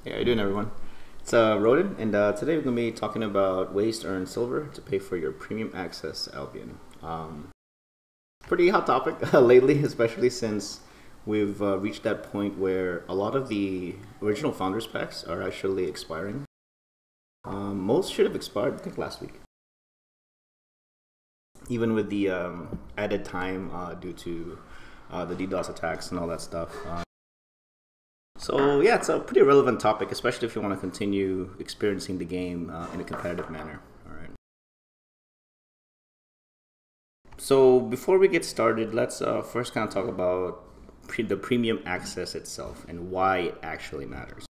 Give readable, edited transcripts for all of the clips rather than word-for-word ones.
Hey, how you doing, everyone? It's Roden, and today we're going to be talking about ways to earn silver to pay for your premium access Albion. Pretty hot topic lately, especially since we've reached that point where a lot of the original Founders Packs are actually expiring. Most should have expired, I think, last week. Even with the added time due to the DDoS attacks and all that stuff. So yeah, it's a pretty relevant topic, especially if you want to continue experiencing the game in a competitive manner. All right. So before we get started, let's first kind of talk about the premium access itself and why it actually matters.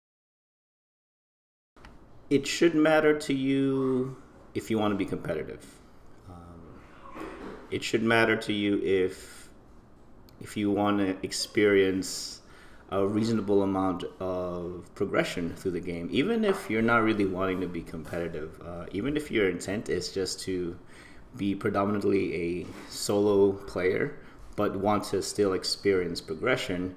It should matter to you if you want to be competitive. It should matter to you if you want to experience a reasonable amount of progression through the game, even if you're not really wanting to be competitive, even if your intent is just to be predominantly a solo player but want to still experience progression,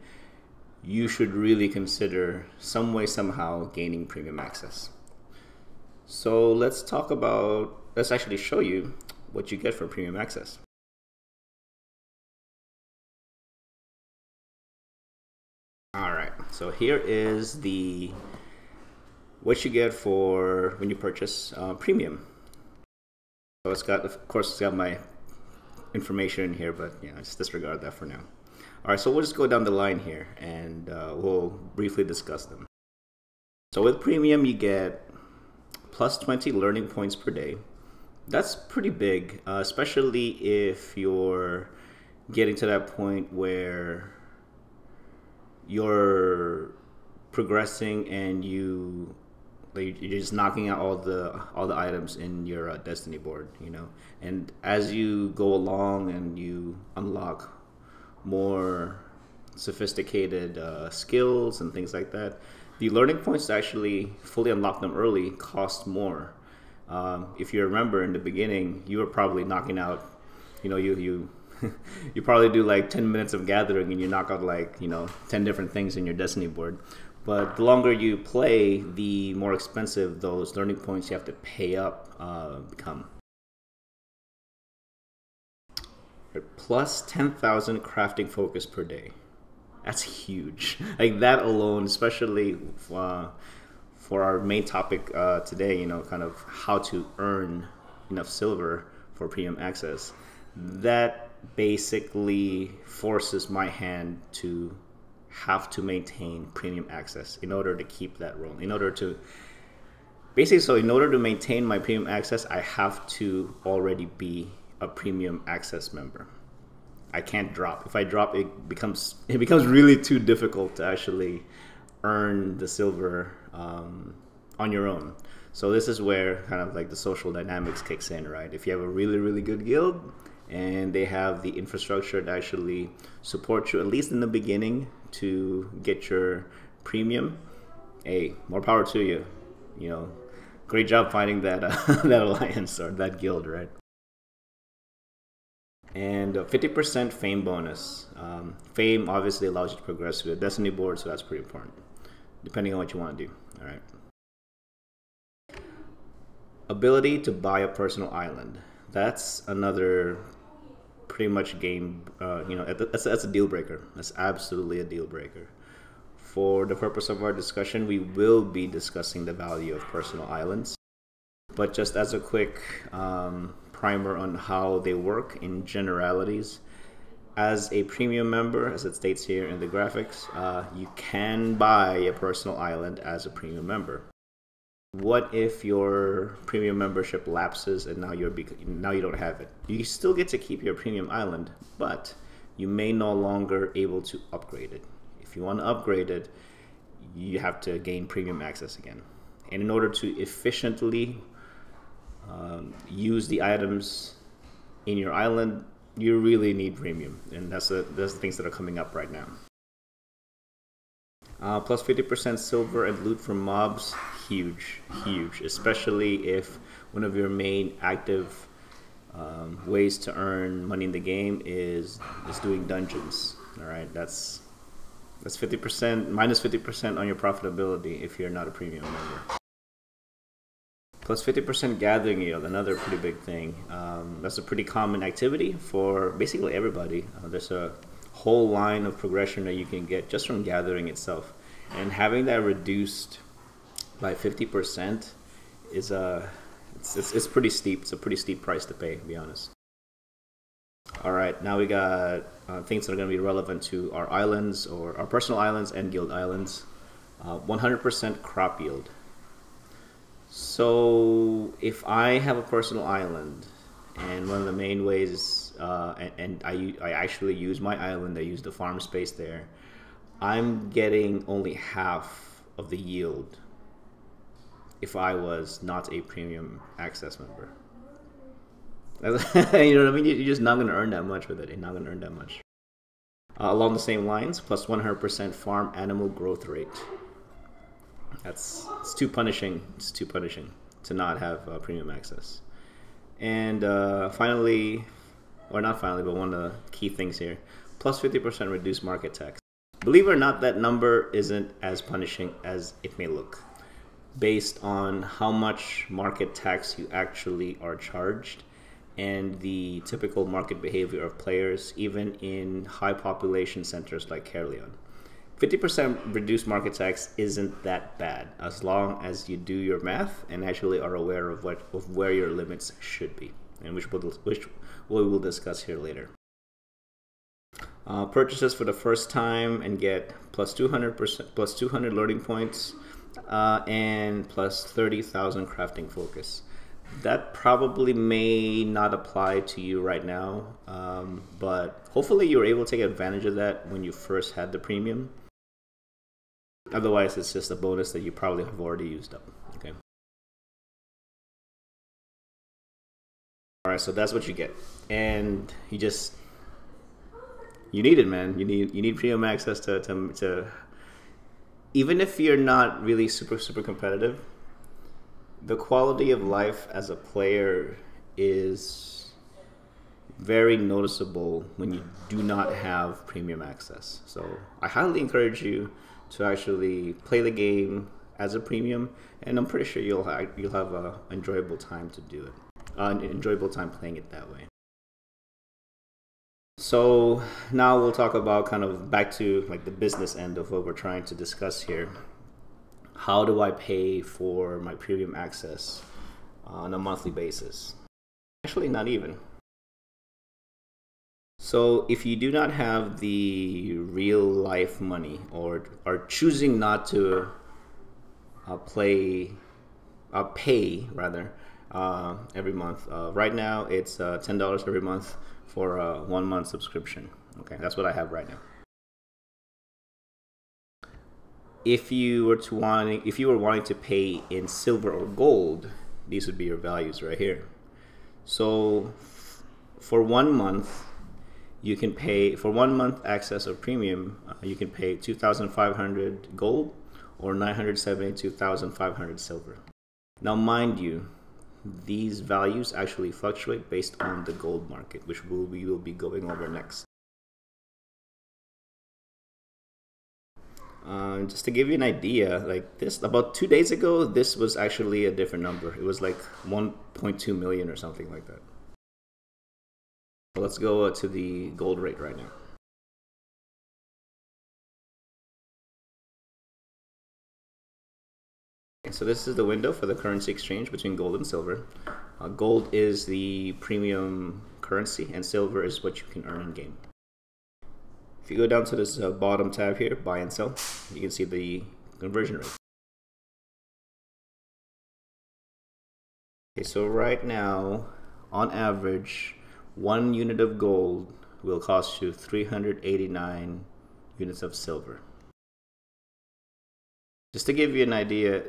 you should really consider some way, somehow gaining premium access. So let's actually show you what you get for premium access. All right, so here is what you get for when you purchase premium. So of course, it's got my information in here, but just disregard that for now. All right, so we'll just go down the line here, and we'll briefly discuss them. So with premium, you get plus 20 learning points per day. That's pretty big, especially if you're getting to that point where you're progressing and you're just knocking out all the items in your destiny board, and as you go along and you unlock more sophisticated skills and things like that, the learning points to actually fully unlock them early cost more. If you remember in the beginning, you were probably knocking out, you you probably do like 10 minutes of gathering and you knock out 10 different things in your destiny board. But the longer you play, the more expensive those learning points you have to pay up become. Plus 10,000 crafting focus per day. That's huge. Like that alone, especially for our main topic today, kind of how to earn enough silver for premium access. That basically forces my hand to have to maintain premium access in order to keep that rolling. In order to maintain my premium access, I have to already be a premium access member. I can't drop. If I drop, it becomes really too difficult to actually earn the silver on your own. So this is where kind of like the social dynamics kicks in, right? If you have a really, really good guild and they have the infrastructure to actually support you, at least in the beginning, to get your premium, hey, more power to you. Great job finding that that alliance or that guild, right? And 50% fame bonus. Fame obviously allows you to progress with a destiny board, so that's pretty important, depending on what you want to do. All right. Ability to buy a personal island. That's another pretty much game. That's a deal breaker. That's absolutely a deal breaker. For the purpose of our discussion, we will be discussing the value of personal islands. But just as a quick primer on how they work in generalities, as a premium member, as it states here in the graphics, you can buy a personal island as a premium member. What if your premium membership lapses and now you don't have it? You still get to keep your premium island, but you may no longer able to upgrade it. If you want to upgrade it, you have to gain premium access again. And in order to efficiently use the items in your island, you really need premium, and that's the things that are coming up right now. Plus 50% silver and loot from mobs, huge, especially if one of your main active ways to earn money in the game is doing dungeons. All right, that's That's 50%, minus 50% on your profitability if you're not a premium member. Plus 50% gathering yield, another pretty big thing. That's a pretty common activity for basically everybody. There's a whole line of progression that you can get just from gathering itself. And having that reduced by 50% is it's pretty steep. It's a pretty steep price to pay, to be honest. All right, now we got things that are going to be relevant to our islands or our personal islands and guild islands. 100% crop yield. So if I have a personal island, and one of the main ways, and I actually use my island, I use the farm space there, I'm getting only half of the yield if I was not a premium access member. You know what I mean? You're just not going to earn that much with it. You're not going to earn that much. Along the same lines, plus 100% farm animal growth rate. It's too punishing. It's too punishing to not have premium access. And finally, or not finally, but one of the key things here, plus 50% reduced market tax. Believe it or not, that number isn't as punishing as it may look, based on how much market tax you actually are charged and the typical market behavior of players, even in high population centers like Caerleon. 50% reduced market tax isn't that bad as long as you do your math and actually are aware of where your limits should be, and which we will discuss here later. Purchases for the first time and get plus 200 learning points and plus 30,000 crafting focus. That probably may not apply to you right now, but hopefully you were able to take advantage of that when you first had the premium. Otherwise, it's just a bonus that you probably have already used up. Okay. All right, so that's what you get, and you need it, man. You need premium access to even if you're not really super competitive. The quality of life as a player is very noticeable when you do not have premium access. So I highly encourage you to actually play the game as a premium, and I'm pretty sure you'll have an enjoyable time to do it. An enjoyable time playing it that way. So now we'll talk about kind of back to like the business end of what we're trying to discuss here. How do I pay for my premium access on a monthly basis? Actually, not even. So if you do not have the real life money or are choosing not to pay rather every month, right now it's $10 every month for a 1 month subscription. Okay, that's what I have right now. If you were wanting to pay in silver or gold, these would be your values right here. So for 1 month, you can pay for 1 month access of premium. You can pay 2,500 gold or 972,500 silver. Now, mind you, these values actually fluctuate based on the gold market, which we will be going over next. Just to give you an idea, like this, about 2 days ago, this was actually a different number. It was like 1.2 million or something like that. Let's go to the gold rate right now. So this is the window for the currency exchange between gold and silver. Gold is the premium currency and silver is what you can earn in game. If you go down to this bottom tab here, buy and sell, you can see the conversion rate. Okay, so right now, on average, 1 unit of gold will cost you 389 units of silver. Just to give you an idea,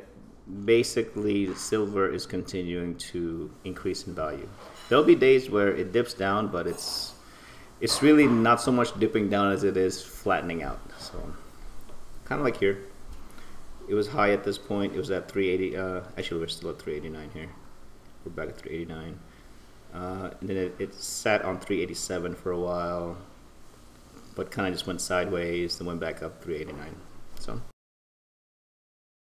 basically silver is continuing to increase in value. There'll be days where it dips down, but it's really not so much dipping down as it is flattening out. So kind of like here, it was high at this point. It was at 380. Actually, we're still at 389 here. We're back at 389. And then it sat on 387 for a while. but kind of just went sideways, then went back up 389. So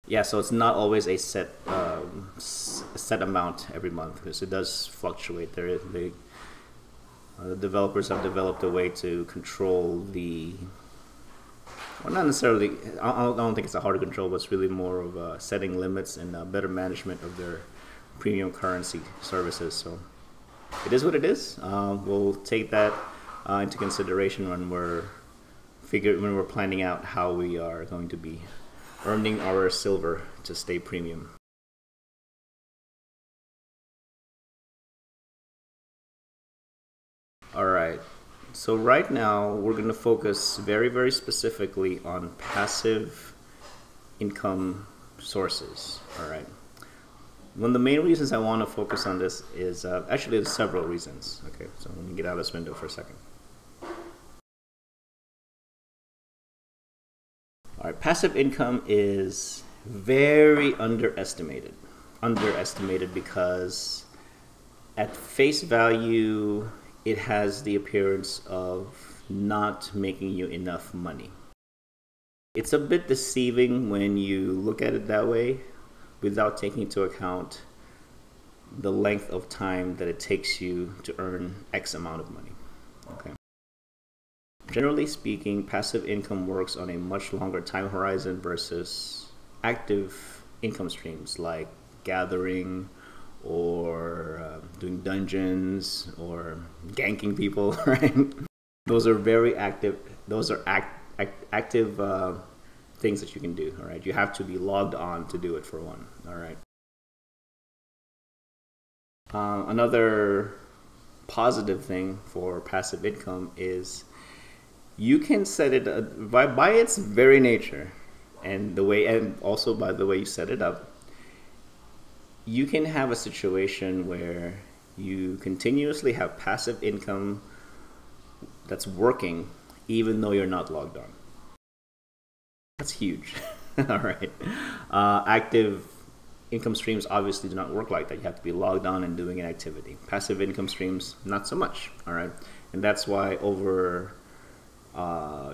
yeah, so it's not always a set amount every month, because it does fluctuate. The developers have developed a way to control well, not necessarily. I don't think it's a hard to control, but it's really more of setting limits and better management of their premium currency services. So it is what it is. We'll take that into consideration when we're planning out how we are going to be earning our silver to stay premium. All right. So right now we're going to focus very, very specifically on passive income sources. All right. One of the main reasons I want to focus on this is actually there's several reasons. Okay, so let me get out of this window for a second. All right, passive income is very underestimated. Underestimated because at face value, it has the appearance of not making you enough money. It's a bit deceiving when you look at it that way without taking into account the length of time that it takes you to earn X amount of money. Okay. Generally speaking, passive income works on a much longer time horizon versus active income streams like gathering or doing dungeons or ganking people, right? Those are very active. Those are active things that you can do. All right, you have to be logged on to do it, for one. All right. Another positive thing for passive income is you can set it by its very nature, and also by the way you set it up. You can have a situation where you continuously have passive income that's working even though you're not logged on. That's huge. All right. Active income streams obviously do not work like that. You have to be logged on and doing an activity. Passive income streams, not so much. All right. And that's why over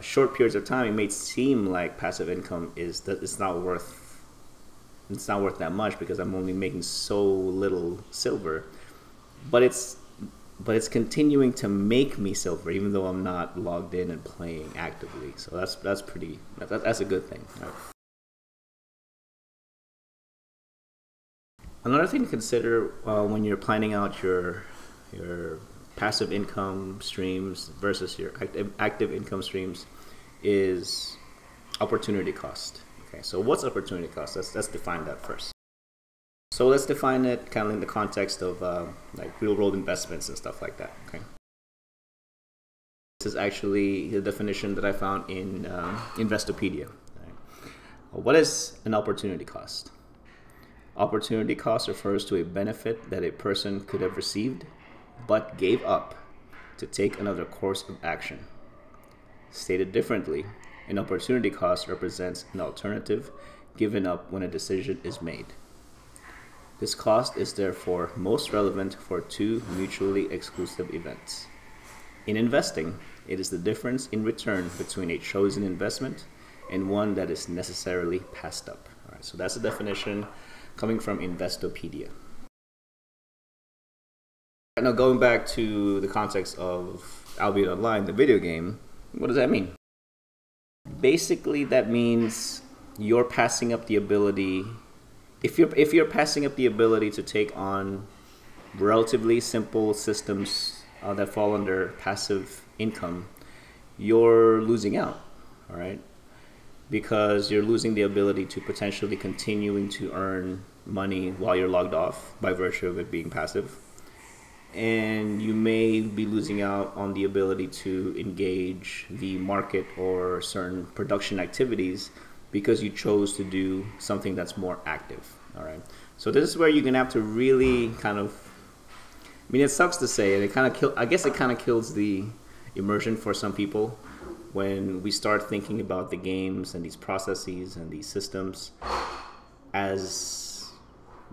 short periods of time, it may seem like passive income it's not worth that much because I'm only making so little silver, but it's continuing to make me silver even though I'm not logged in and playing actively. So that's a good thing. Right? Another thing to consider when you're planning out your passive income streams versus your active income streams is opportunity cost. Okay, so what's opportunity cost? Let's define that first. So let's define it kind of in the context of like real world investments and stuff like that. Okay. This is actually the definition that I found in Investopedia. Right? What is an opportunity cost? Opportunity cost refers to a benefit that a person could have received but gave up to take another course of action. Stated differently, an opportunity cost represents an alternative given up when a decision is made. This cost is therefore most relevant for two mutually exclusive events. In investing, it is the difference in return between a chosen investment and one that is necessarily passed up. All right, so that's the definition coming from Investopedia. Now going back to the context of Albion Online, the video game, what does that mean? Basically, that means you're passing up the ability. If you're passing up the ability to take on relatively simple systems that fall under passive income, you're losing out. All right, because you're losing the ability to potentially continuing to earn money while you're logged off by virtue of it being passive. And you may be losing out on the ability to engage the market or certain production activities because you chose to do something that's more active. All right. So this is where you're gonna have to really kind of. I mean, it sucks to say, and I guess it kind of kills the immersion for some people when we start thinking about the games and these processes and these systems as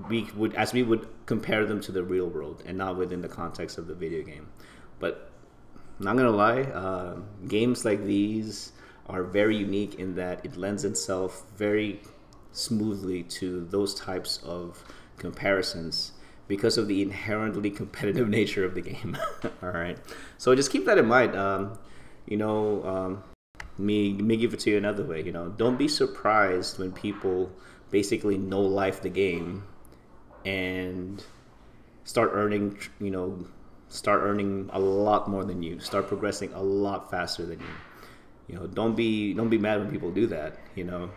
we would compare them to the real world and not within the context of the video game. But not gonna lie, games like these are very unique in that it lends itself very smoothly to those types of comparisons because of the inherently competitive nature of the game. All right, so just keep that in mind. You know, me give it to you another way. You know, don't be surprised when people basically no life the game and start earning. Start earning a lot more than you. Start progressing a lot faster than you. You know, don't be mad when people do that. You know,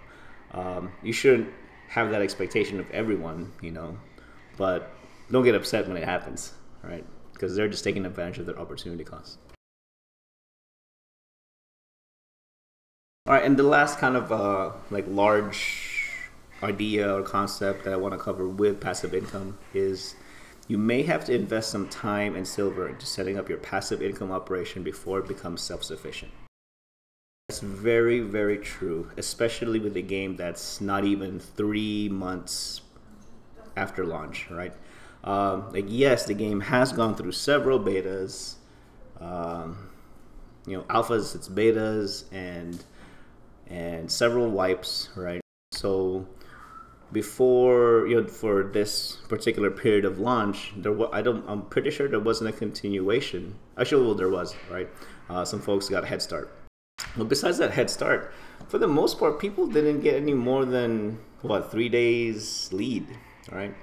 you shouldn't have that expectation of everyone. You know, but don't get upset when it happens, right? Because they're just taking advantage of their opportunity cost. All right, and the last kind of like large idea or concept that I want to cover with passive income is you may have to invest some time and silver into setting up your passive income operation before it becomes self-sufficient. That's very, very true, especially with a game that's not even 3 months after launch, right? Like yes, the game has gone through several betas, alphas, its betas, and several wipes, right? So before for this particular period of launch, I'm pretty sure there wasn't a continuation. Actually, well, there was, right? Some folks got a head start. But besides that head start, for the most part, people didn't get any more than 3 days lead, right?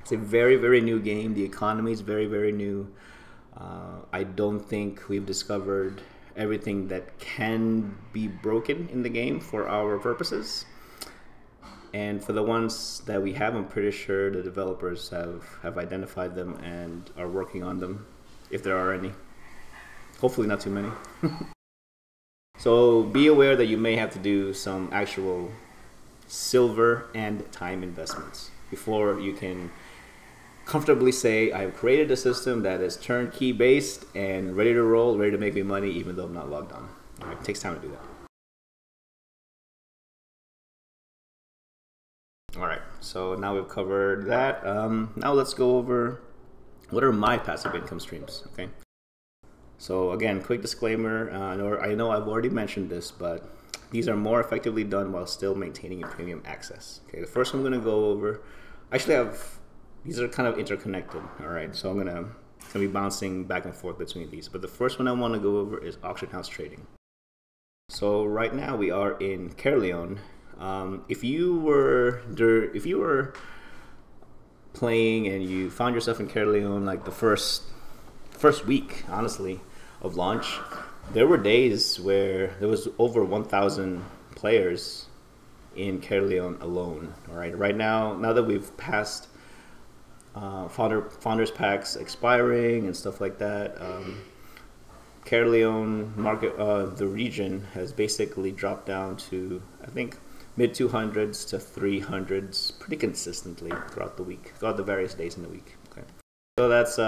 It's a very, very new game. The economy is very, very new. I don't think we've discovered everything that can be broken in the game for our purposes. And for the ones that we have, I'm pretty sure the developers have identified them and are working on them, if there are any. Hopefully not too many. So be aware that you may have to do some actual silver and time investments before you can comfortably say, I've created a system that is turnkey based and ready to roll, ready to make me money, even though I'm not logged on. All right, it takes time to do that. All right, so now we've covered that. Now let's go over what are my passive income streams, okay? So again, quick disclaimer, I know I've already mentioned this, but these are more effectively done while still maintaining a premium access. Okay, the first one I'm gonna go over, these are kind of interconnected, all right? So I'm gonna be bouncing back and forth between these. But the first one I wanna go over is auction house trading. So right now we are in Caerleon. If you were playing and you found yourself in Caerleon like the first week, honestly, of launch, there were days where there was over 1,000 players in Caerleon alone. All right, right now that we've passed founders packs expiring and stuff like that, Caerleon market, the region has basically dropped down to, I think, mid 200s to 300s pretty consistently throughout the week, throughout the various days in the week. Okay, so that's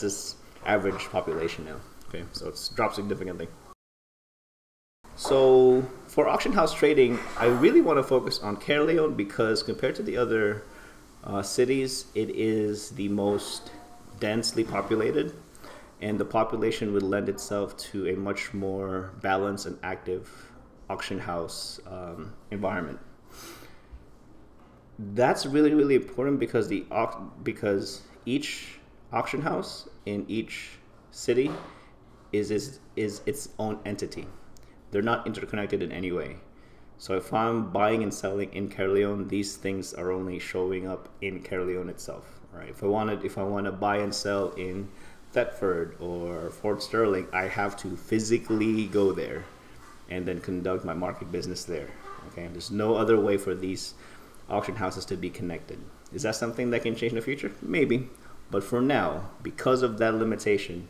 its average population now. Okay, so it's dropped significantly. So for auction house trading, I really want to focus on Caerleon because compared to the other cities, it is the most densely populated, and the population would lend itself to a much more balanced and active auction house environment. That's really, really important because because each auction house in each city is its own entity. They're not interconnected in any way. So if I'm buying and selling in Caerleon, these things are only showing up in Caerleon itself. Right? If I want to buy and sell in Thetford or Fort Sterling, I have to physically go there and then conduct my market business there. Okay, there's no other way for these auction houses to be connected. Is that something that can change in the future? Maybe, but for now, because of that limitation,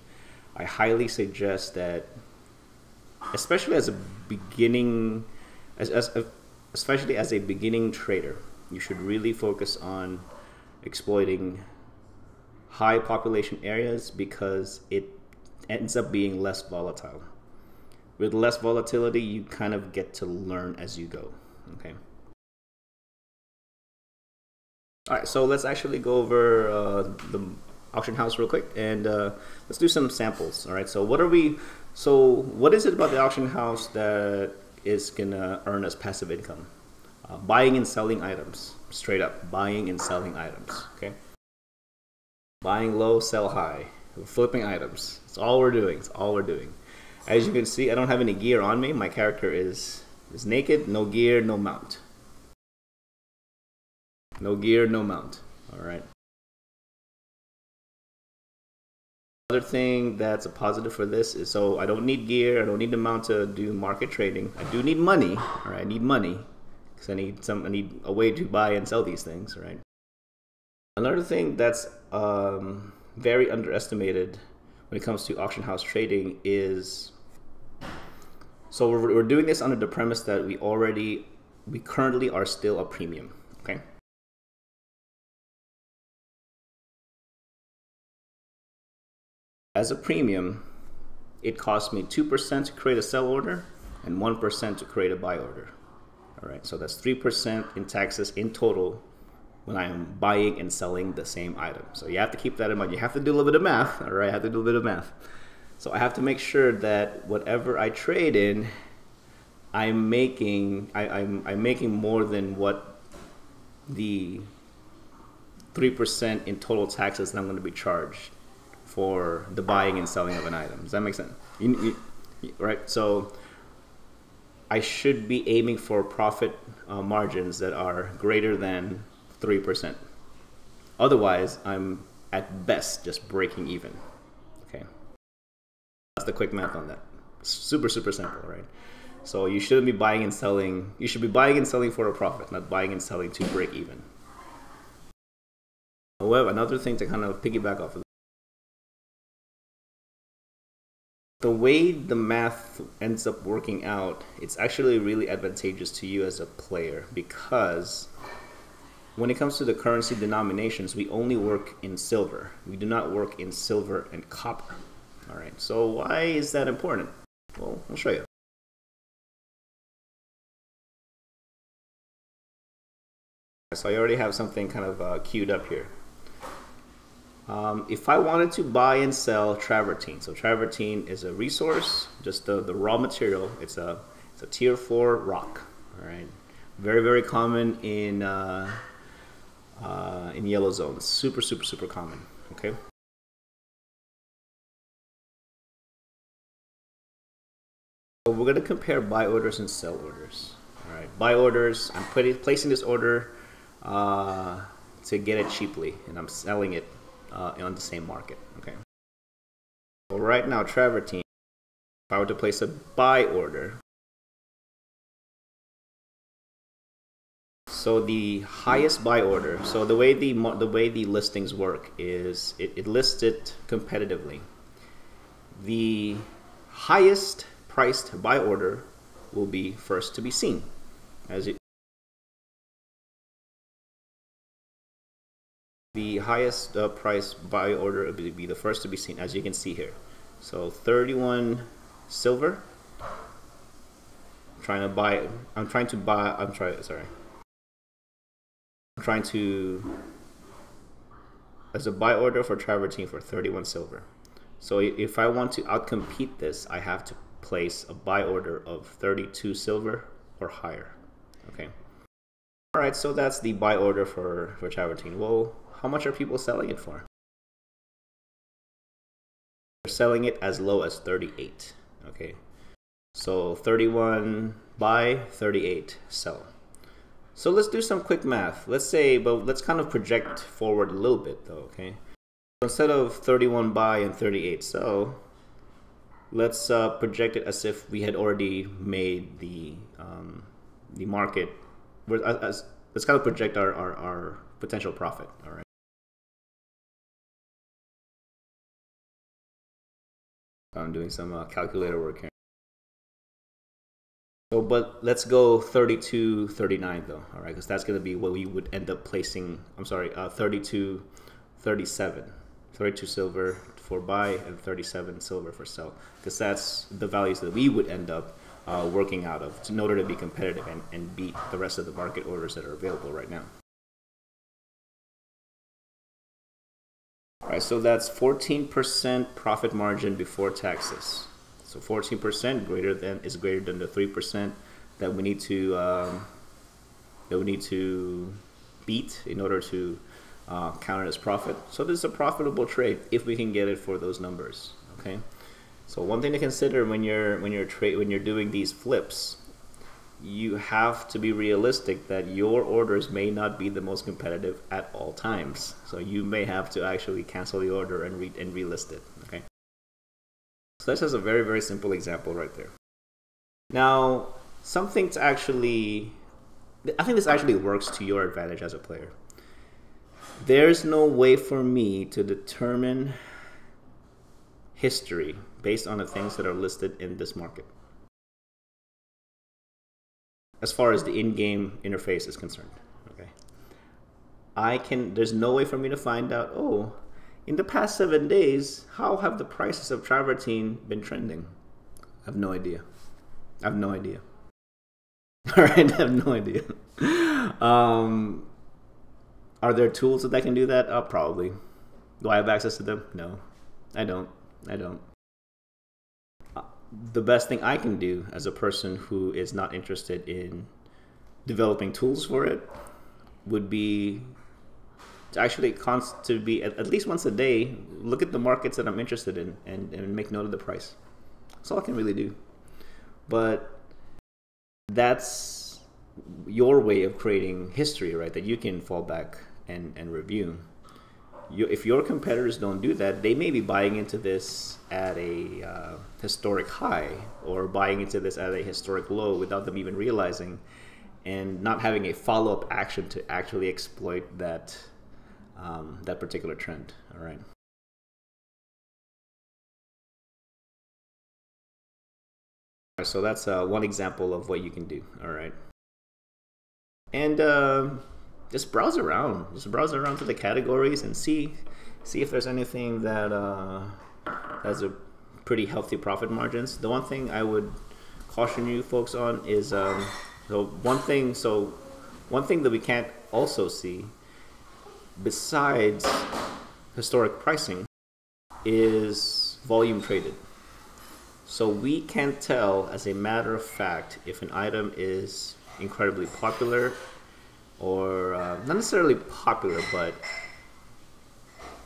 I highly suggest that, especially as a beginning, especially as a beginning trader, you should really focus on exploiting high population areas because it ends up being less volatile. With less volatility, you kind of get to learn as you go. Okay. All right, so let's actually go over auction house real quick, and let's do some samples. All right. So what is it about the auction house that is gonna earn us passive income? Buying and selling items, straight up buying and selling items. Okay. Buying low, sell high. We're flipping items. That's all we're doing. It's all we're doing. As you can see, I don't have any gear on me. My character is naked, no gear, no mount. No gear, no mount. All right. Another thing that's a positive for this is, so I don't need gear, I don't need the mount to do market trading. I do need money. All right, I need money because I need a way to buy and sell these things. Right. Another thing that's very underestimated when it comes to auction house trading is, so we're doing this under the premise that we currently are still a premium. Okay. As a premium, it costs me 2% to create a sell order and 1% to create a buy order. All right, so that's 3% in taxes in total when I am buying and selling the same item. So you have to keep that in mind. You have to do a little bit of math. All right, I have to do a bit of math. So I have to make sure that whatever I trade in, I'm making more than what the 3% in total taxes that I'm going to be charged for the buying and selling of an item. Does that make sense? Right? So I should be aiming for profit margins that are greater than 3%. Otherwise, I'm at best just breaking even. Okay. That's the quick math on that. Super, super simple, right? So you shouldn't be buying and selling. You should be buying and selling for a profit, not buying and selling to break even. However, another thing to kind of piggyback off of, the way the math ends up working out, it's actually really advantageous to you as a player, because when it comes to the currency denominations, we only work in silver. We do not work in silver and copper. All right, so why is that important? Well, I'll show you. So I already have something kind of queued up here. If I wanted to buy and sell travertine, so travertine is a resource, just the raw material. It's a tier 4 rock. All right, very, very common in yellow zones. Super, super, super common. Okay. So we're going to compare buy orders and sell orders. All right, buy orders. I'm placing this order to get it cheaply, and I'm selling it on the same market. Okay. So right now, travertine, if I were to place a buy order, so the highest buy order, so the way the listings work is it lists it competitively. The highest priced buy order will be first to be seen. The highest price buy order will be the first to be seen, as you can see here. So 31 silver. I'm trying to as a buy order for travertine for 31 silver. So if I want to outcompete this, I have to place a buy order of 32 silver or higher. Okay. All right, so that's the buy order for travertine. Well, how much are people selling it for? They're selling it as low as 38. Okay. So 31 buy, 38 sell. So let's do some quick math. Let's kind of project forward a little bit though, okay? So instead of 31 buy and 38 sell, let's project it as if we had already made the market. Let's kind of project our potential profit, all right? I'm doing some calculator work here. So, but let's go 32, 39 though, all right? Because that's going to be what we would end up placing. I'm sorry, 32, 37. 32 silver for buy and 37 silver for sell. Because that's the values that we would end up working out of in order to be competitive and beat the rest of the market orders that are available right now. All right, so that's 14% profit margin before taxes. So 14% is greater than the 3% that we need to beat in order to count it as profit. So this is a profitable trade if we can get it for those numbers. Okay. So one thing to consider when you're doing these flips, you have to be realistic that your orders may not be the most competitive at all times. So you may have to actually cancel the order and relist it. Okay. So this is a very, very simple example right there. Now, something to actually, I think this actually works to your advantage as a player. There's no way for me to determine history based on the things that are listed in this market, as far as the in-game interface is concerned. Okay, there's no way for me to find out, oh, in the past 7 days, how have the prices of travertine been trending? I have no idea. I have no idea. All right, I have no idea. Are there tools that can do that? Probably. Do I have access to them? No, I don't. The best thing I can do as a person who is not interested in developing tools for it would be to actually at least once a day, look at the markets that I'm interested in and make note of the price. That's all I can really do. But that's your way of creating history, right? That you can fall back and review. If your competitors don't do that, they may be buying into this at a historic high or buying into this at a historic low without them even realizing, and not having a follow-up action to actually exploit that that particular trend. All right. So that's one example of what you can do. All right. And just browse around. Just browse around to the categories and see if there's anything that has a pretty healthy profit margins. The one thing I would caution you folks on is one thing that we can't also see besides historic pricing is volume traded. So we can't tell, as a matter of fact, if an item is incredibly popular or not necessarily popular, but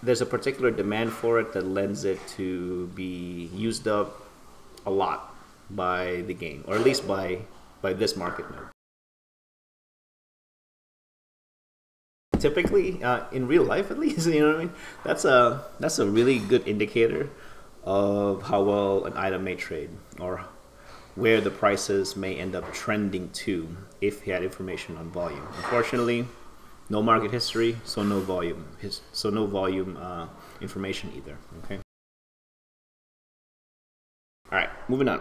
there's a particular demand for it that lends it to be used up a lot by the game, or at least by this market mode. Typically, in real life at least, you know what I mean? That's a really good indicator of how well an item may trade, or where the prices may end up trending to if you had information on volume. Unfortunately, no market history, so no volume. Information either. Okay. All right, moving on.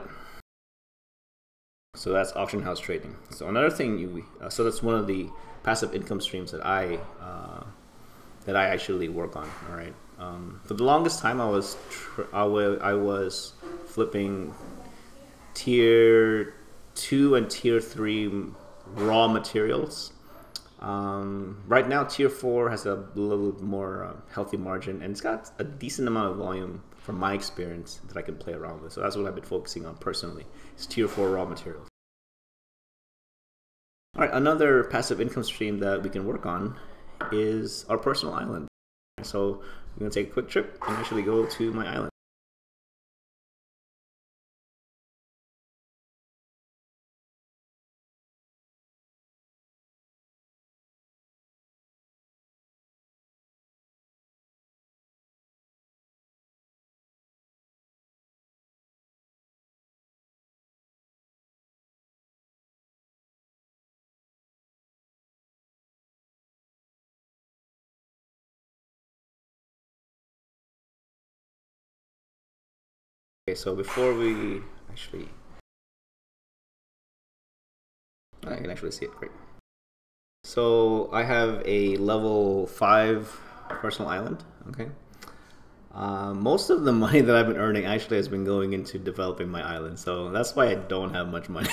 So that's auction house trading. So another thing so that's one of the passive income streams that I actually work on. All right. For the longest time, I was flipping tier 2 and tier 3 raw materials. Right now, tier 4 has a little more healthy margin, and it's got a decent amount of volume from my experience that I can play around with. So that's what I've been focusing on personally. It's tier 4 raw materials. All right, another passive income stream that we can work on is our personal island. So I'm going to take a quick trip and actually go to my island. Okay, so before we actually, I can actually see it, great. So I have a level 5 personal island, okay? Most of the money that I've been earning actually has been going into developing my island, so that's why I don't have much money.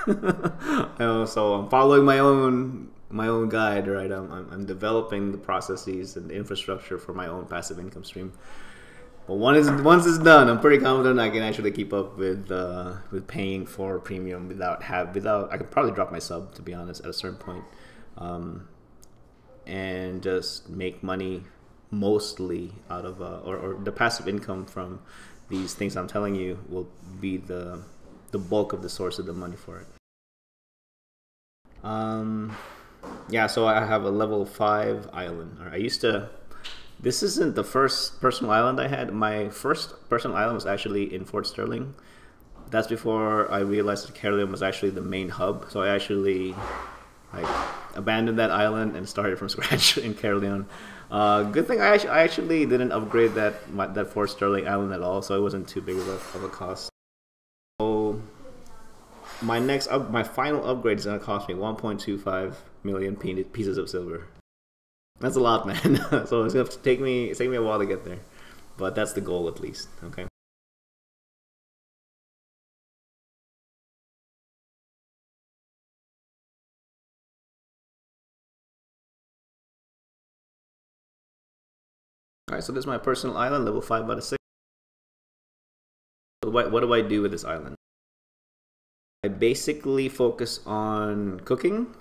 So I'm following my own my own guide, right? I'm developing the processes and the infrastructure for my own passive income stream. But once it's done, I'm pretty confident I can actually keep up with paying for premium without I could probably drop my sub, to be honest, at a certain point, and just make money mostly out of or the passive income from these things I'm telling you will be the bulk of the source of the money for it. Yeah, so I have a level 5 island. I used to. This isn't the first personal island I had. My first personal island was actually in Fort Sterling. That's before I realized that Caerleon was actually the main hub. So I actually abandoned that island and started from scratch in Caerleon. Good thing I actually didn't upgrade that Fort Sterling island at all, so it wasn't too big of a cost. So my final upgrade is gonna cost me 1.25 million pieces of silver. That's a lot, man. So it's gonna take me a while to get there, but that's the goal at least. Okay. All right. So this is my personal island, level 5 out of 6. So what do I do with this island? I basically focus on cooking,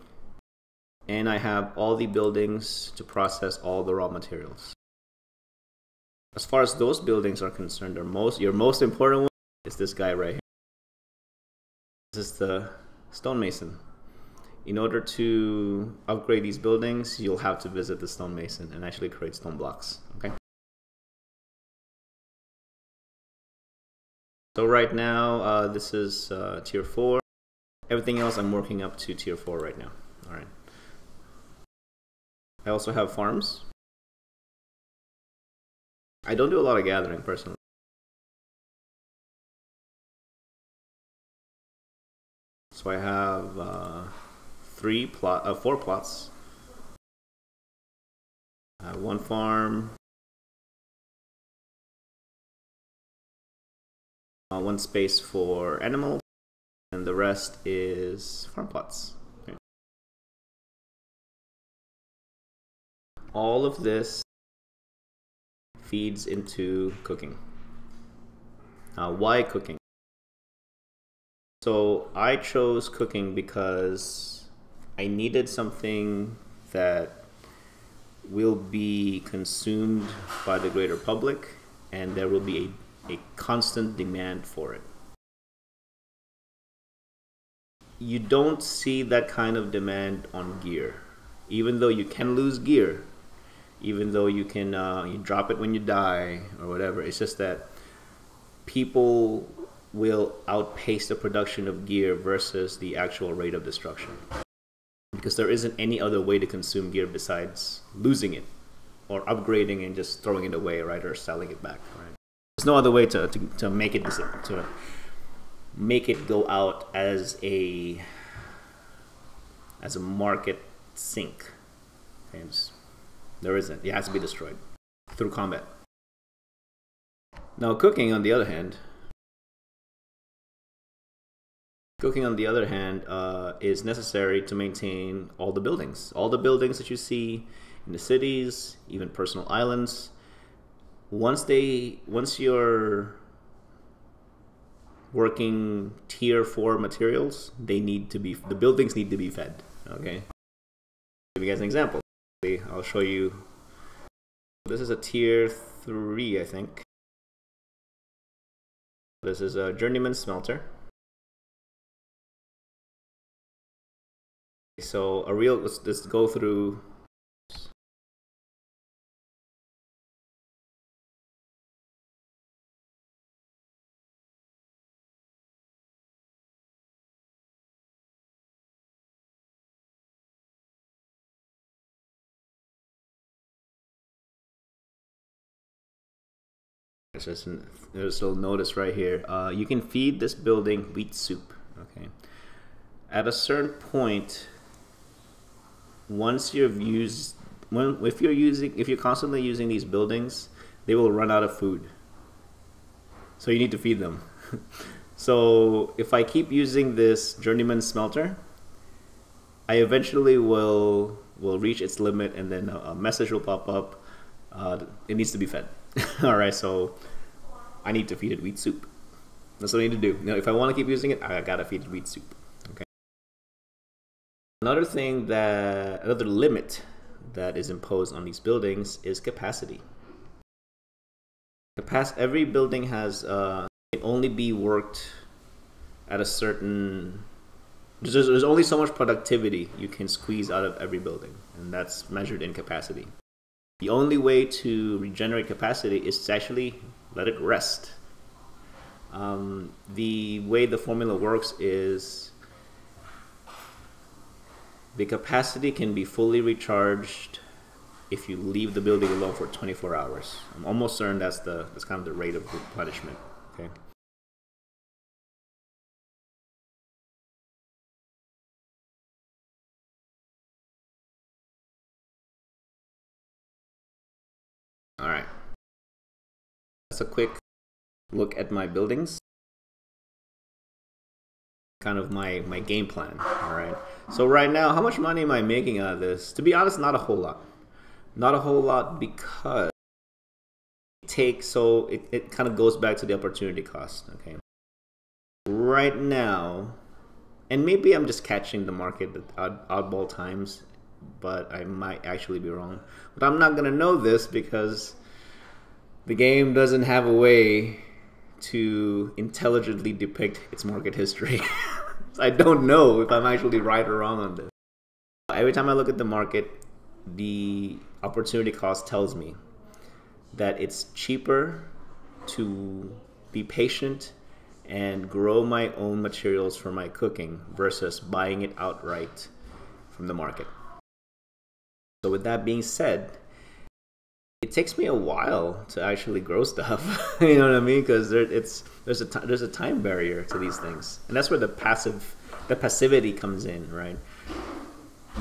and I have all the buildings to process all the raw materials. As far as those buildings are concerned, your most important one is this guy right here. This is the stonemason. In order to upgrade these buildings, you'll have to visit the stonemason and actually create stone blocks. Okay. So right now, this is tier 4. Everything else I'm working up to tier 4 right now. All right. I also have farms. I don't do a lot of gathering personally. So I have 4 plots. 1 farm. 1 space for animals, and the rest is farm plots. Okay. All of this feeds into cooking. Why cooking? So I chose cooking because I needed something that will be consumed by the greater public, and there will be a constant demand for it. You don't see that kind of demand on gear, even though you can lose gear, even though you can you drop it when you die or whatever. It's just that people will outpace the production of gear versus the actual rate of destruction, because there isn't any other way to consume gear besides losing it or upgrading and just throwing it away, right, or selling it back, right? There's no other way to make it go out as a market sink. There isn't. It has to be destroyed through combat. Now, cooking on the other hand, is necessary to maintain all the buildings. All the buildings that you see in the cities, even personal islands. Once you're working tier 4 materials, the buildings need to be fed. Okay. Give you guys an example. I'll show you. This is a tier 3, I think. This is a journeyman smelter. So let's go through. There's a notice right here. You can feed this building wheat soup. Okay. At a certain point, if you're constantly using these buildings, they will run out of food. So you need to feed them. So if I keep using this journeyman smelter, I eventually will reach its limit, and then a message will pop up. It needs to be fed. All right, so I need to feed it wheat soup. That's what I need to do. If I want to keep using it, I gotta feed it wheat soup. Okay. Another limit that is imposed on these buildings is capacity. Every building has can only be worked at a certain. There's only so much productivity you can squeeze out of every building, and that's measured in capacity. The only way to regenerate capacity is to actually let it rest. The way the formula works is the capacity can be fully recharged if you leave the building alone for 24 hours. I'm almost certain that's kind of the rate of replenishment. Okay. All right. That's a quick look at my buildings. Kind of my game plan. All right. So right now, how much money am I making out of this? To be honest, not a whole lot. Not a whole lot because it kind of goes back to the opportunity cost. Okay. Right now, and maybe I'm just catching the market at oddball times, but I might actually be wrong. But I'm not gonna know this because the game doesn't have a way to intelligently depict its market history. I don't know if I'm actually right or wrong on this. Every time I look at the market, the opportunity cost tells me that it's cheaper to be patient and grow my own materials for my cooking versus buying it outright from the market. So with that being said, it takes me a while to actually grow stuff. You know what I mean? Because there's a time barrier to these things, and that's where the passivity comes in, right?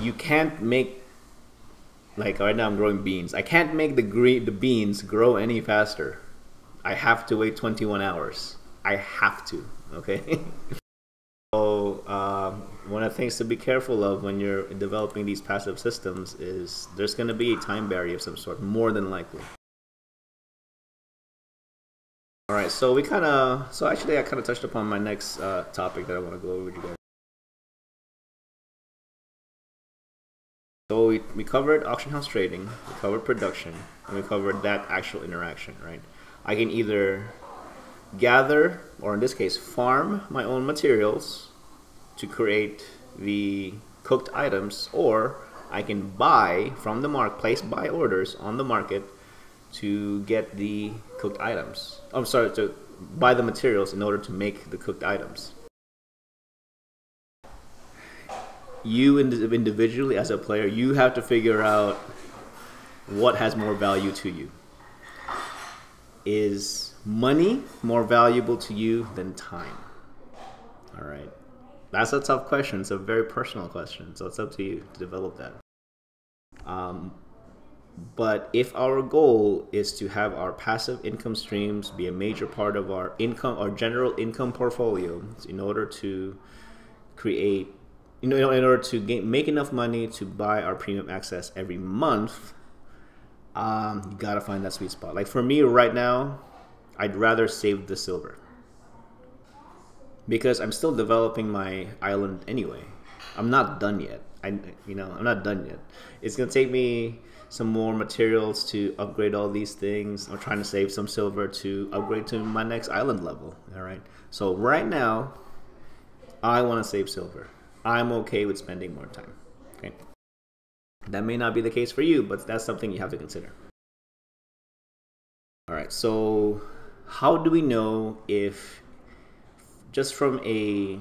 You can't make, like right now I'm growing beans. I can't make the beans grow any faster. I have to wait 21 hours. I have to. Okay. So one of the things to be careful of when you're developing these passive systems is there's going to be a time barrier of some sort, more than likely. All right, so actually I kind of touched upon my next topic that I want to go over with you guys. So we covered auction house trading, we covered production, and we covered that actual interaction, right? I can either gather, or in this case, farm my own materials to create the cooked items, or I can buy from the market, place buy orders on the market to get the cooked items. I'm sorry, to buy the materials in order to make the cooked items. You individually as a player, you have to figure out what has more value to you. Is money more valuable to you than time? All right. That's a tough question. It's a very personal question. So it's up to you to develop that. But if our goal is to have our passive income streams be a major part of our income, our general income portfolio, in order to create, in order to make enough money to buy our premium access every month, you gotta find that sweet spot. Like for me right now, I'd rather save the silver because I'm still developing my island anyway. I'm not done yet. I'm not done yet. It's gonna take me some more materials to upgrade all these things. I'm trying to save some silver to upgrade to my next island level. All right. So right now, I want to save silver. I'm okay with spending more time. Okay. That may not be the case for you, but that's something you have to consider. All right. So how do we know if, just from a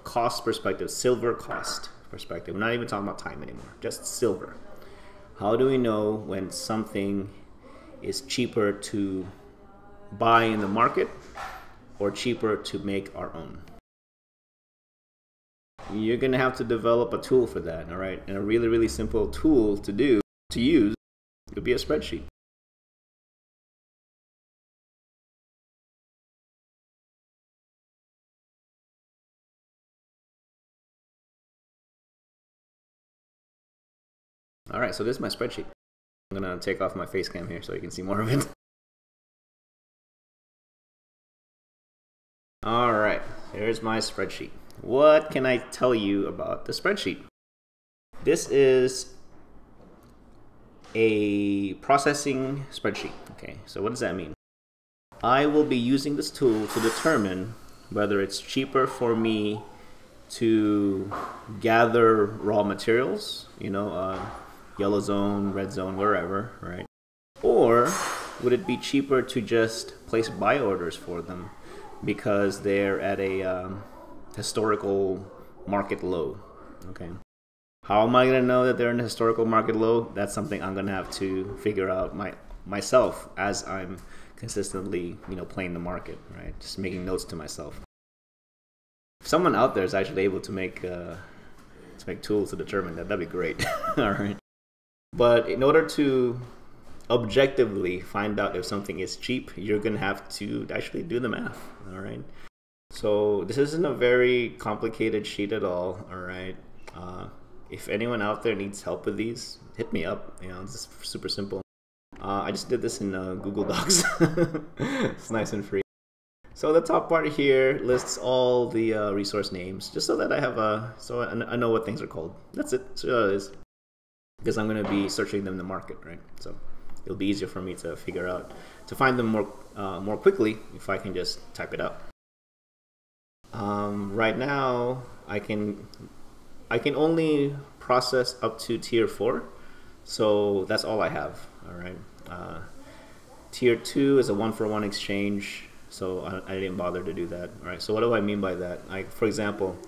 cost perspective, silver cost perspective, we're not even talking about time anymore, just silver. How do we know when something is cheaper to buy in the market or cheaper to make our own? You're going to have to develop a tool for that, all right? And a really, really simple tool to use could be a spreadsheet. All right, so this is my spreadsheet. I'm gonna take off my face cam here so you can see more of it. All right, here's my spreadsheet. What can I tell you about the spreadsheet? This is a processing spreadsheet. Okay, so what does that mean? I will be using this tool to determine whether it's cheaper for me to gather raw materials, yellow zone, red zone, wherever, right? Or would it be cheaper to just place buy orders for them because they're at a historical market low, okay? How am I gonna know that they're in a historical market low? That's something I'm gonna have to figure out myself as I'm consistently, playing the market, right? Just making notes to myself. If someone out there is actually able to make tools to determine that, that'd be great. All right. But in order to objectively find out if something is cheap, you're gonna have to actually do the math. All right. So this isn't a very complicated sheet at all. All right. If anyone out there needs help with these, hit me up. It's just super simple. I just did this in Google Docs. It's nice and free. So the top part here lists all the resource names, just so that I have I know what things are called. That's it. So it is. Because I'm going to be searching them in the market, right? So it'll be easier for me to figure out, to find them more quickly if I can just type it out. Right now, I can only process up to tier 4, so that's all I have. All right. Tier 2 is a 1-for-1 exchange, so I didn't bother to do that. All right. So what do I mean by that? For example,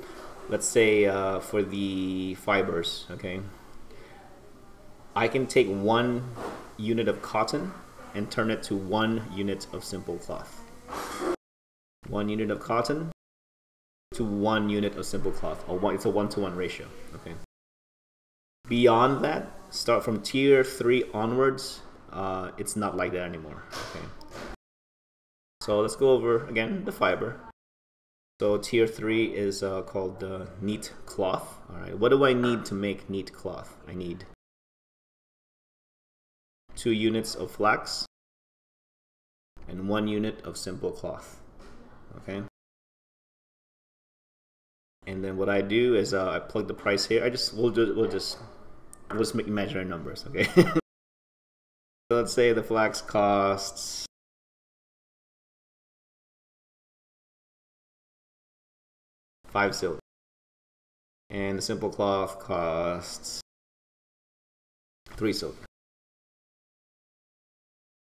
let's say for the fibers, okay, I can take 1 unit of cotton and turn it to 1 unit of simple cloth. 1 unit of cotton to 1 unit of simple cloth. It's a 1-to-1 ratio. Okay. Beyond that, start from tier 3 onwards, it's not like that anymore. Okay. So let's go over again the fiber. So tier 3 is called neat cloth. All right. What do I need to make neat cloth? I need 2 units of flax and 1 unit of simple cloth. Okay. And then what I do is I plug the price here. We'll just make imaginary numbers, okay? So let's say the flax costs $5 silver, and the simple cloth costs $3 silver.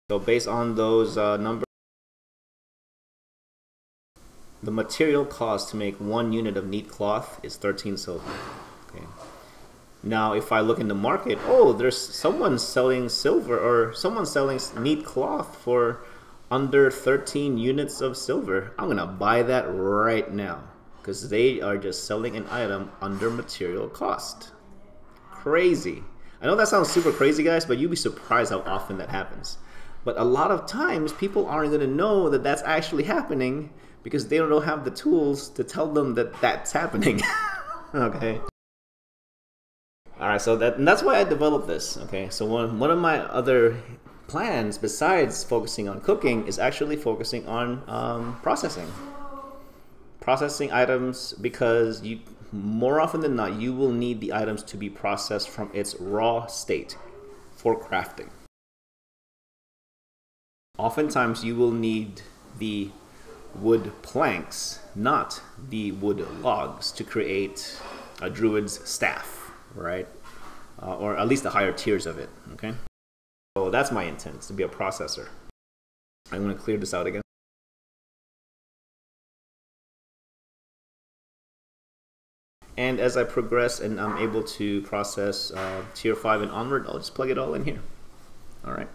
So based on those numbers, the material cost to make 1 unit of neat cloth is 13 silver. Okay. Now, if I look in the market, there's someone selling silver, or someone selling neat cloth for under 13 units of silver. I'm gonna buy that right now because they are just selling an item under material cost. Crazy. I know that sounds super crazy, guys, but you'd be surprised how often that happens. But a lot of times, people aren't gonna know that that's actually happening because they don't have the tools to tell them that that's happening. Okay. All right, so that's why I developed this. Okay, so one of my other plans besides focusing on cooking is actually focusing on processing items, because more often than not you will need the items to be processed from its raw state for crafting. Oftentimes you will need the wood planks, not the wood logs, to create a druid's staff, right? Or at least the higher tiers of it, okay? So that's my intent, to be a processor. I'm going to clear this out again. And as I progress and I'm able to process tier 5 and onward, I'll just plug it all in here. All right.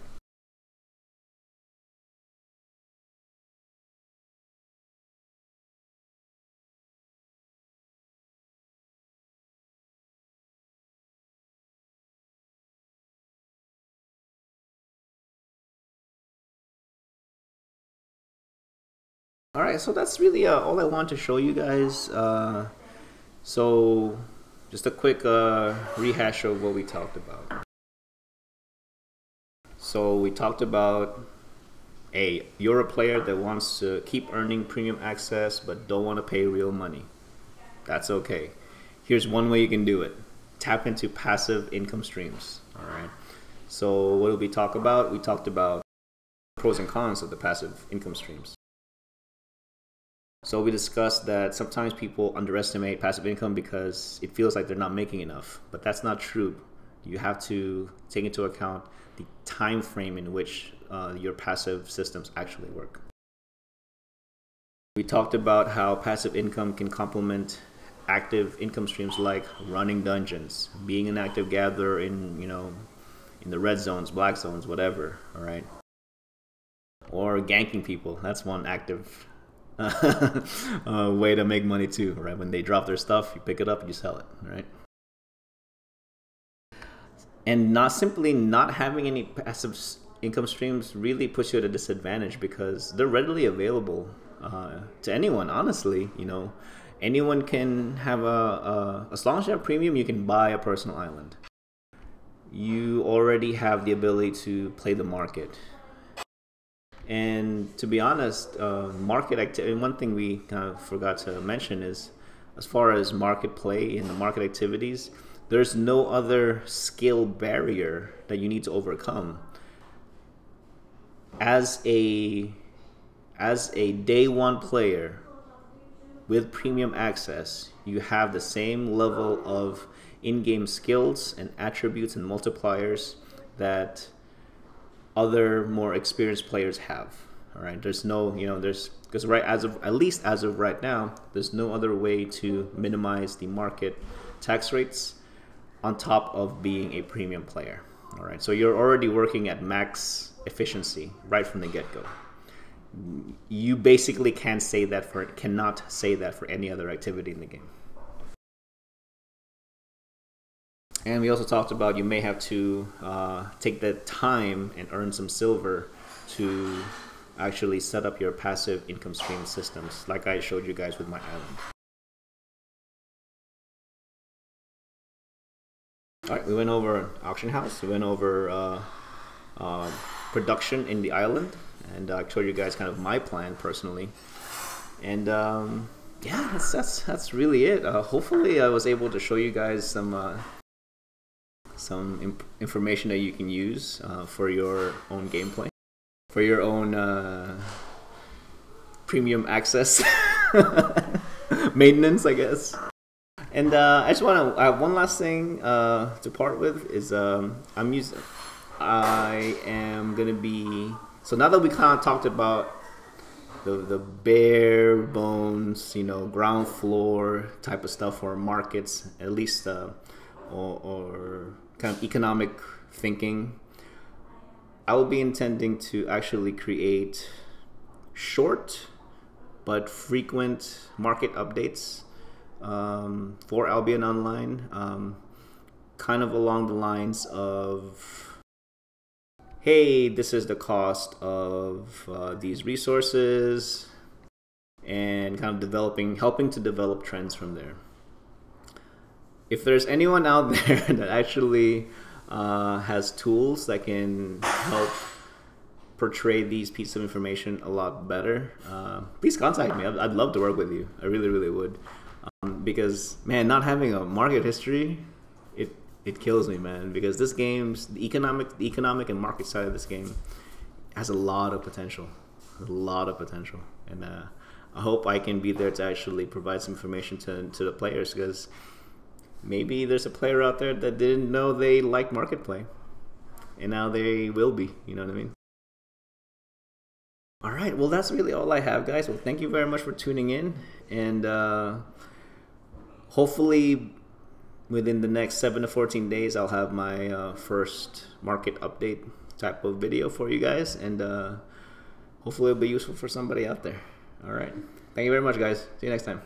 All right, so that's really all I want to show you guys. So just a quick rehash of what we talked about. So we talked about, hey, you're a player that wants to keep earning premium access but don't want to pay real money. That's okay. Here's one way you can do it. Tap into passive income streams. All right. So what did we talk about? We talked about pros and cons of the passive income streams. So we discussed that sometimes people underestimate passive income because it feels like they're not making enough, but that's not true. You have to take into account the time frame in which your passive systems actually work. We talked about how passive income can complement active income streams like running dungeons, being an active gatherer in, in the red zones, black zones, whatever, all right? Or ganking people. That's one active way to make money too, right? When they drop their stuff, you pick it up and you sell it, right? And not having any passive income streams really puts you at a disadvantage because they're readily available to anyone. Honestly, anyone can have as long as you have premium, you can buy a personal island. You already have the ability to play the market. And to be honest, market activity, one thing we kind of forgot to mention is, as far as market play and the market activities, there's no other skill barrier that you need to overcome. As a day one player with premium access, you have the same level of in-game skills and attributes and multipliers that other more experienced players have. All right, there's no, because at least as of right now, there's no other way to minimize the market tax rates on top of being a premium player. All right, so you're already working at max efficiency right from the get-go. You basically cannot say that for any other activity in the game. And we also talked about you may have to take the time and earn some silver to actually set up your passive income stream systems, like I showed you guys with my island. All right, we went over auction house, we went over production in the island, and I showed you guys kind of my plan personally. And yeah, that's really it. Hopefully I was able to show you guys some information that you can use for your own gameplay, for your own premium access maintenance, I guess. And I just want to one last thing to part with is I am gonna be, so now that we kind of talked about the bare bones, ground floor type of stuff for markets, at least, or kind of economic thinking, I will be intending to actually create short but frequent market updates for Albion Online, kind of along the lines of, hey, this is the cost of these resources, and kind of helping to develop trends from there. If there's anyone out there that actually has tools that can help portray these pieces of information a lot better, please contact me. I'd love to work with you. I really, really would. Because, man, not having a market history, it kills me, man. Because this game's, the economic and market side of this game has a lot of potential. And I hope I can be there to actually provide some information to the players, because maybe there's a player out there that didn't know they like market play, and now they will be, you know what I mean? All right, well, that's really all I have, guys. Well, thank you very much for tuning in, and hopefully within the next 7 to 14 days, I'll have my first market update type of video for you guys, and hopefully it'll be useful for somebody out there. All right, thank you very much, guys. See you next time.